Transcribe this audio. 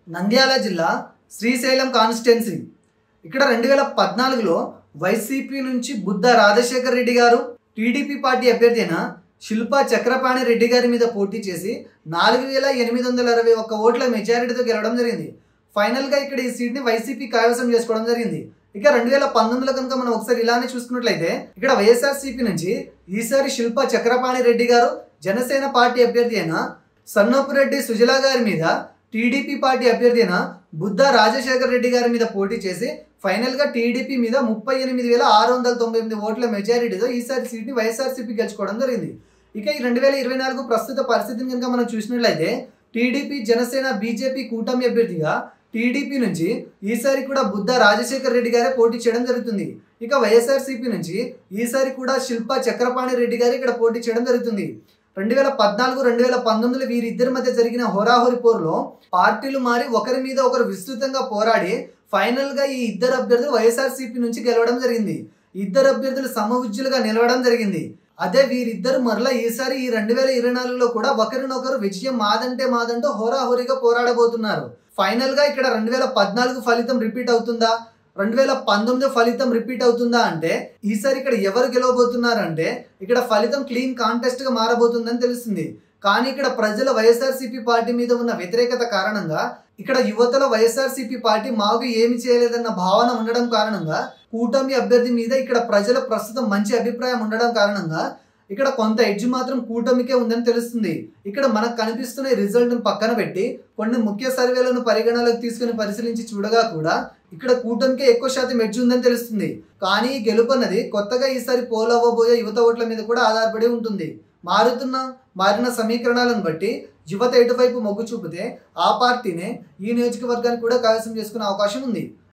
నంద్యాల జిల్లా శ్రీశైలం కాన్స్టిట్యున్సీ ఇక్కడ 2014లో వైసీపీ నుంచి బుద్ధ రాజశేఖర్ రెడ్డి గారు టీడీపీ పార్టీ అభ్యర్థి అయిన శిల్పా చక్రపాణి రెడ్డి గారి మీద పోటీ చేసి 4821 ఓట్ల మెజారిటీతో గెలవడం జరిగింది. ఫైనల్గా ఇక్కడ ఈ సీట్ని వైసీపీ కైవసం చేసుకోవడం జరిగింది. ఇక 2019లో కనుక మనం ఒకసారి ఇలానే చూసుకున్నట్లయితే ఇక్కడ వైఎస్ఆర్సీపీ నుంచి ఈసారి శిల్పా చక్రపాణి రెడ్డి గారు జనసేన పార్టీ అభ్యర్థి అయిన సన్నపురెడ్డి సుజలా గారి మీద టీడీపీ పార్టీ అభ్యర్థి అయిన బుద్ధ రాజశేఖర్ రెడ్డి గారి మీద పోటీ చేసి ఫైనల్గా టీడీపీ మీద 38,698 ఓట్ల మెజారిటీతో ఈసారి సీట్ని వైఎస్ఆర్సీపీ గెలుచుకోవడం జరిగింది. ఇక ఈ 2024 ప్రస్తుత పరిస్థితిని కనుక మనం చూసినట్లయితే టీడీపీ, జనసేన, బీజేపీ కూటమి అభ్యర్థిగా టీడీపీ నుంచి ఈసారి కూడా బుద్ధ రాజశేఖర్ రెడ్డి గారే పోటీ చేయడం జరుగుతుంది. ఇక వైఎస్ఆర్సీపీ నుంచి ఈసారి కూడా శిల్పా చక్రపాణి రెడ్డి గారు ఇక్కడ పోటీ చేయడం జరుగుతుంది. 2014, 2019 వీరిద్దరి మధ్య జరిగిన హోరాహోరి పోరులో పార్టీలు మారి ఒకరి మీద ఒకరు విస్తృతంగా పోరాడి ఫైనల్గా ఈ ఇద్దరు అభ్యర్థులు వైఎస్ఆర్సీపీ నుంచి గెలవడం జరిగింది. ఇద్దరు అభ్యర్థులు సమవుజ్జులుగా నిలవడం జరిగింది. అదే వీరిద్దరు మరలా ఈసారి ఈ 2024లో కూడా ఒకరినొకరు విజయం మాదంటూ హోరాహోరీగా పోరాడబోతున్నారు. ఫైనల్గా ఇక్కడ 2014 ఫలితం రిపీట్ అవుతుందా, 2019 ఫలితం రిపీట్ అవుతుందా అంటే ఈసారి ఇక్కడ ఎవరు గెలవబోతున్నారంటే ఇక్కడ ఫలితం క్లీన్ కాంటెస్ట్గా మారబోతుందని తెలుస్తుంది. కానీ ఇక్కడ ప్రజల వైఎస్ఆర్సీపీ పార్టీ మీద ఉన్న వ్యతిరేకత కారణంగా ఇక్కడ యువతలో వైఎస్ఆర్సీపీ పార్టీ మాకు ఏమి చేయలేదన్న భావన ఉండడం కారణంగా కూటమి అభ్యర్థి మీద ఇక్కడ ప్రజల ప్రస్తుతం మంచి అభిప్రాయం ఉండడం కారణంగా ఇక్కడ కొంత ఎడ్జ్ మాత్రం కూటమికే ఉందని తెలుస్తుంది. ఇక్కడ మనకు కనిపిస్తున్న రిజల్ట్ను పక్కన పెట్టి కొన్ని ముఖ్య సర్వేలను పరిగణలోకి తీసుకుని పరిశీలించి చూడగా కూడా ఇక్కడ కూటమికే ఎక్కువ శాతం ఎడ్జ్ ఉందని తెలుస్తుంది. కానీ గెలుపు అన్నది కొత్తగా ఈసారి పోల్ అవ్వబోయే యువత ఓట్ల మీద కూడా ఆధారపడి ఉంటుంది. మారిన సమీకరణాలను బట్టి యువత ఎటువైపు మొగ్గు చూపితే ఆ పార్టీనే ఈ నియోజకవర్గాన్ని కూడా కైవసం చేసుకునే అవకాశం ఉంది.